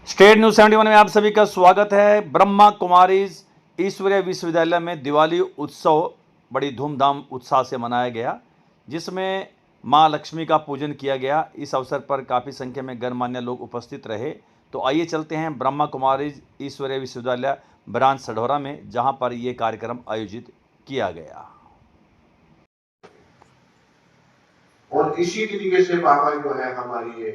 State news 71 में आप सभी का स्वागत है। ब्रह्मा कुमारीज ईश्वरीय विश्वविद्यालय में दिवाली उत्सव बड़ी धूमधाम उत्साह से मनाया गया, जिसमें मां लक्ष्मी का पूजन किया गया। इस अवसर पर काफ़ी संख्या में गणमान्य लोग उपस्थित रहे। तो आइए चलते हैं ब्रह्मा कुमारीज ईश्वरीय विश्वविद्यालय ब्रांच सढौरा में, जहां पर ये कार्यक्रम आयोजित किया गया। और इसी तरीके से बाबा जो है हमारी ये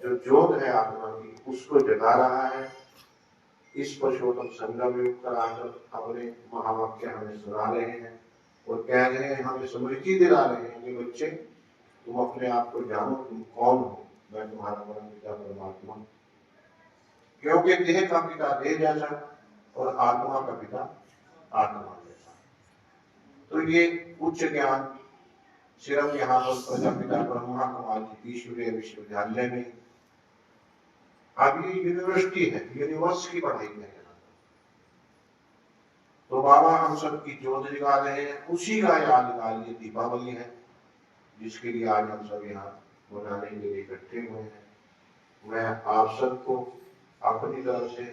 जो जोत है आत्मा की, उसको जगा रहा है। इस पुरुषोत्तम संगम में कराकर अपने महावाक्य हमें सुना रहे हैं और कह रहे हैं, हमें स्मृति दिला रहे हैं कि बच्चे, तुम अपने आप को जानो, तुम कौन हो। मैं तुम्हारा परम पिता परमात्मा, क्योंकि देह का पिता देह जैसा और आत्मा का पिता आत्मा जैसा। तो ये उच्च ज्ञान सिर्फ यहाँ पर प्रजापिता ब्रह्मा कुमारी ईश्वरीय विश्वविद्यालय में, अब ये यूनिवर्सिटी है, यूनिवर्स की पढ़ाई है। तो बाबा हम सब की जोत जगा रहे हैं, उसी का यादगार ये दीपावली है, जिसके लिए आज हम सब यहाँ मनाने के लिए इकट्ठे हुए हैं। मैं आप सबको अपनी तरफ से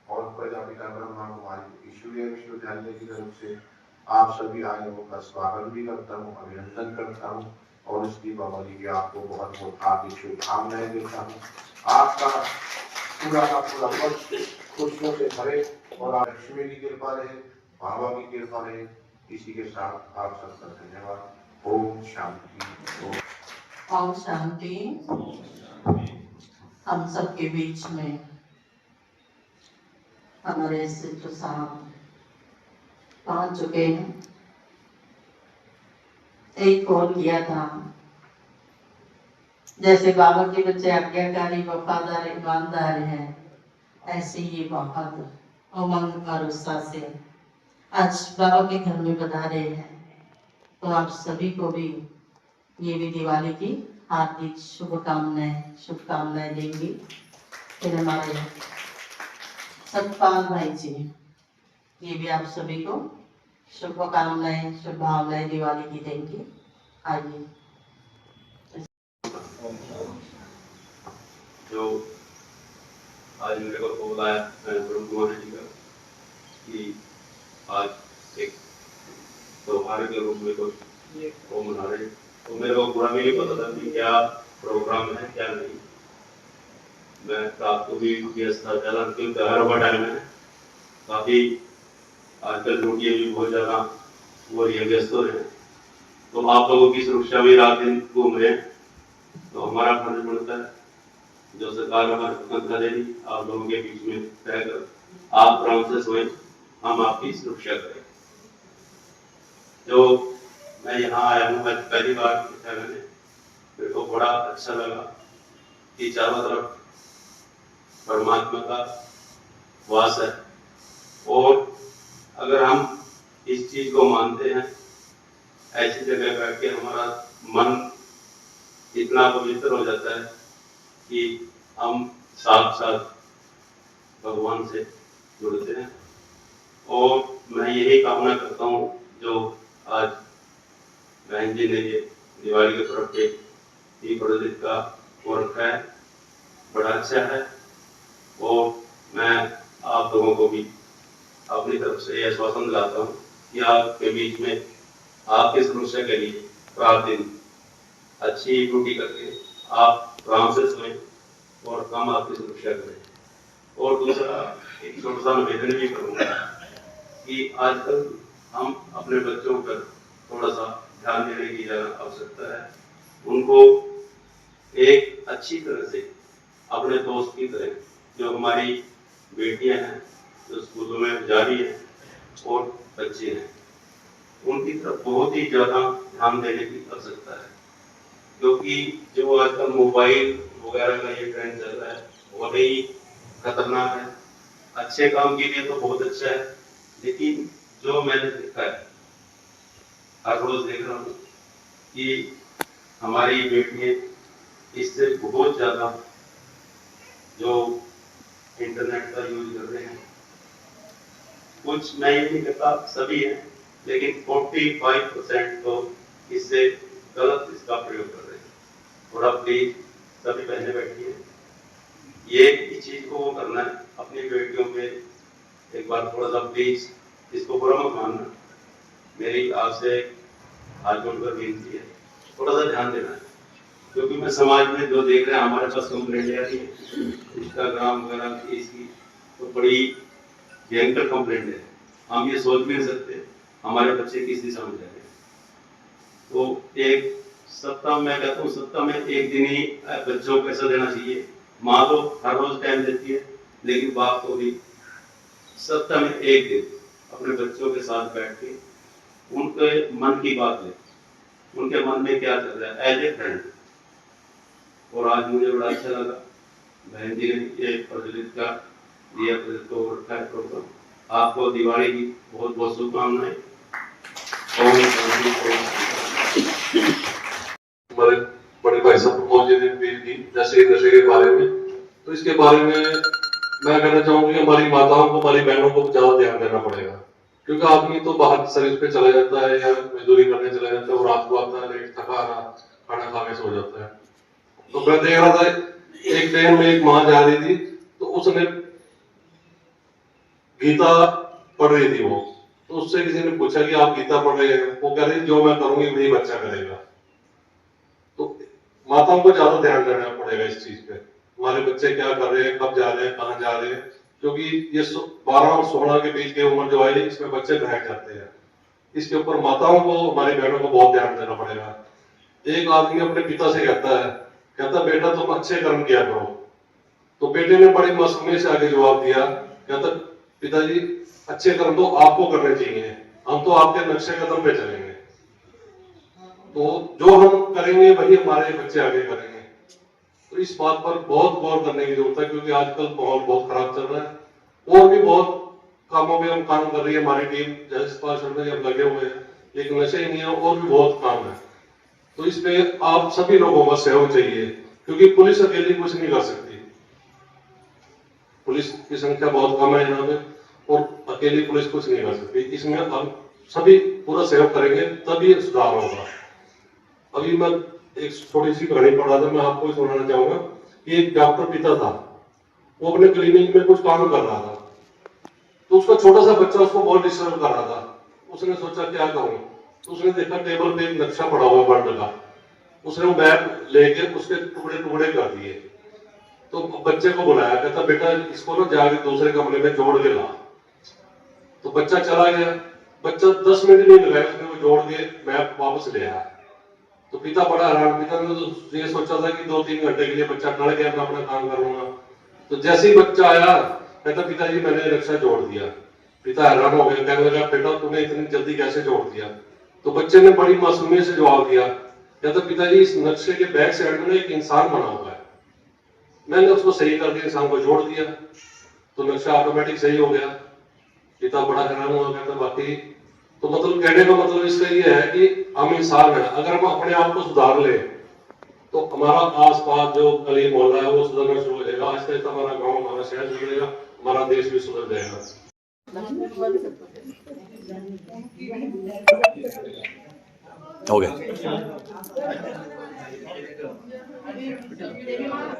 और प्रजापिता ब्रह्मा कुमारी ईश्वरीय विश्वविद्यालय की तरफ से आप सभी आए लोगों का स्वागत भी करता हूँ, अभिनंदन करता हूँ और इस दीपावली की आपको बहुत बहुत हार्दिक शुभकामनाएं देता हूँ। आपका पूरा का पूरा वर्ष खुशियों से भरे और लक्ष्मी की कृपा रहे, बाबा की कृपा रहे। इसी के साथ आप सबका धन्यवाद। ओम शांति। ओम शांति। हम सबके बीच में हमारे सिद्ध साहब पहुंच चुके हैं। एक कॉल किया था, जैसे बाबा के बच्चे आज्ञाकारी वफादार ईमानदार हैं, ऐसे ही वफादार उमंग और उत्साह से आज बाबा के घर में बता रहे हैं। तो आप सभी को भी ये भी दिवाली की हार्दिक शुभकामनाएं देंगी। फिर हमारे सतपाल भाई जी, ये भी आप सभी को शुभभावनाएं दिवाली की देंगे। आइए। जो आज मेरे को फोन आया ब्रह्म कुमारी जी का कि आज एक त्योहार के रूप में कुछ वो मना रहे, तो मेरे को पूरा भी नहीं पता था कि क्या प्रोग्राम है क्या नहीं। मैं रात को भी व्यस्त था ज़्यादा, क्योंकि त्योहारों का टाइम है, काफ़ी आजकल ड्यूटियाँ भी बहुत ज़्यादा हो रही है, व्यस्त हो रहे हैं। तो आप लोगों की सुरक्षा भी रात दिन घूम रहे हैं, तो हमारा फर्ज बनता है, जो सरकार हमारे दे दी, आप लोगों के बीच में रहकर आप आराम से सोए, हम आपकी सुरक्षा करें। जो मैं यहाँ आया हूँ, आज पहली बार देखा मैंने, मेरे को बड़ा अच्छा लगा कि चारों तरफ परमात्मा का वास है। और अगर हम इस चीज को मानते हैं, ऐसी जगह बैठ के हमारा मन इतना पवित्र हो जाता है कि हम साथ भगवान से जुड़ते हैं। और मैं यही कामना करता हूँ, जो आज बहन जी ने ये दिवाली के पर्व पे दीपावली का वो रखा है, बड़ा अच्छा है। और मैं आप लोगों को भी अपनी तरफ से यह आश्वासन दिलाता हूँ कि आपके बीच में आपकी सुरक्षा के लिए रात दिन अच्छी ड्यूटी करके आप आराम से सोएं और हम आपकी सुरक्षा करें। और दूसरा एक छोटा सा निवेदन भी करूँगा कि आजकल हम अपने बच्चों पर थोड़ा सा ध्यान देने की ज़्यादा आवश्यकता है। उनको एक अच्छी तरह से अपने दोस्त की तरह, जो हमारी बेटियां हैं जो स्कूलों में जा रही हैं और बच्चे हैं, उनकी तरफ बहुत ही ज़्यादा ध्यान देने की आवश्यकता है। क्योंकि जो आजकल मोबाइल वगैरह का ये ट्रेंड चल रहा है, बहुत ही खतरनाक है। अच्छे काम के लिए तो बहुत अच्छा है, लेकिन जो मैंने देखा है, हर रोज देख रहा हूँ कि हमारी बेटियां इससे बहुत ज़्यादा जो इंटरनेट का यूज कर रहे हैं, कुछ मैं ये नहीं कहता सभी है, लेकिन 45% तो इससे गलत इसका प्रयोग कर रहे हैं। थोड़ा प्लीज सभी बहनें बैठी हैं, ये जिसको वो करना है अपनी बेटियों पे एक बार थोड़ा सा प्लीज इसको बुरा मत मानना। मेरी आपसे हाथ जोड़कर विनती है, थोड़ा सा ध्यान देना है, क्योंकि मैं समाज में जो देख रहे हैं हमारे पास कंप्लेंट आ रही है इंस्टाग्राम वगैरह की, इसकी तो बड़ी भयंकर कंप्लेंट है। हम ये सोच भी नहीं सकते हमारे बच्चे किस दिशा में जा रहे हैं। तो एक सप्ताह, मैं कहता हूँ सप्ताह में एक दिन ही बच्चों को पैसा देना चाहिए। माँ तो हर रोज टाइम देती है, लेकिन बाप को भी सप्ताह में एक दिन अपने बच्चों के साथ बैठ के उनके मन की बात ले, उनके मन में क्या चल रहा है एज ए फ्रेंड। और आज मुझे बड़ा अच्छा लगा बहन जी ने ये प्रज्वलित का दिया तो रखा है प्रोग्राम। आपको दिवाली की बहुत बहुत शुभकामनाएं। हमारे बड़े भाई साहब प्रमोद जी ने अपील की जैसे नशे के बारे में, तो इसके बारे में मैं कहना चाहूंगा कि हमारी माताओं को, हमारी बहनों को ज्यादा ध्यान देना पड़ेगा, क्योंकि आदमी तो बाहर सर्विस पे चला जाता है या मजदूरी करने चला जाता है और रात को आता है लेट थका रहा, खाना खा के सो जाता है। तो मैं देख रहा था एक ट्रेन में एक माँ जा रही थी, तो उसने गीता पढ़ रही थी वो, तो उससे किसी ने पूछा कि आप गीता पढ़ रहे हैं? वो कह रही जो मैं करूंगी वही बच्चा करेगा। तो माताओं को ज्यादा ध्यान देना पड़ेगा इस चीज पे, हमारे बच्चे क्या कर रहे हैं, कब जा रहे हैं, कहाँ जा रहे हैं, क्योंकि ये 12 और 16 के बीच की उम्र जो है इसमें बच्चे बहक जाते हैं। इसके ऊपर माताओं को, हमारी बहनों को बहुत ध्यान देना पड़ेगा। एक आदमी अपने पिता से कहता बेटा तुम अच्छे कर्म किया करो, तो बेटे ने बड़ी मासूमियत से आगे जवाब दिया, कहता पिताजी अच्छे कर्म तो आपको करने चाहिए, हम तो आपके नक्शे कदम पे चलेंगे, तो जो हम करेंगे वही हमारे बच्चे आगे करेंगे। तो इस बात पर बहुत गौर करने की जरूरत है, क्योंकि आजकल माहौल बहुत खराब चल रहा है। और भी बहुत कामों में हम काम कर रही है हमारी टीम, जैसे में लगे हुए हैं, लेकिन नशे ही नहीं है, और भी बहुत काम है। तो इस पे आप सभी लोगों का सहयोग चाहिए, क्योंकि पुलिस अकेली कुछ नहीं कर सकती। पुलिस की संख्या बहुत कम है यहाँ पे, और अकेली पुलिस कुछ नहीं कर सकती। इसमें हम सभी पूरा सहयोग करेंगे तभी सुधार होगा। अभी मैं एक छोटी सी कहानी पढ़ रहा था, मैं आपको सुनाना चाहूंगा कि एक डॉक्टर पिता था, वो अपने क्लिनिक में कुछ काम कर रहा था, तो उसका छोटा सा बच्चा उसको बहुत डिस्टर्ब कर रहा था। उसने सोचा क्या करूं, तो उसने देखा टेबल पे एक नक्शा पड़ा हुआ बर्ड का, उसने वो बैग लेके उसके टुकड़े टुकड़े कर दिए। तो बच्चे को बुलाया, कहता बेटा इसको ना जाके दूसरे कमरे में जोड़ के ला। तो बच्चा चला गया, बच्चा 10 मिनट नहीं लगाया, उसने वो जोड़ के मैप वापस ले आया। तो पिता बड़ा हैरान, पिता ने तो ये सोचा था कि 2-3 घंटे के लिए बच्चा टल गया, मैं अपना काम करूंगा। तो जैसे ही बच्चा आया, कहता पिताजी मैंने नक्शा जोड़ दिया। पिता हैरान हो गया, कहने लगा बेटा तूने इतनी जल्दी कैसे जोड़ दिया? तो बच्चे ने बड़ी मासूमियत से जवाब दिया, कहता पिताजी इस नक्शे के बैक साइड में एक इंसान बना हुआ है, मैंने उसको सही करके इंसान को जोड़ दिया, तो नक्शा ऑटोमेटिक सही हो गया। पिता बड़ा हैरान हुआ, कहता बाकी तो मतलब कहने का मतलब इसका ये है कि हम इंसान हैं, अगर हम अपने आप को सुधार ले तो हमारा आसपास जो गली मोहल्ला है वो सुधरना शुरू हो जाएगा। आहिस्ता आहिस्ता हमारा गाँव, हमारा शहर सुधरेगा, हमारा देश भी सुधर जाएगा। हो गया।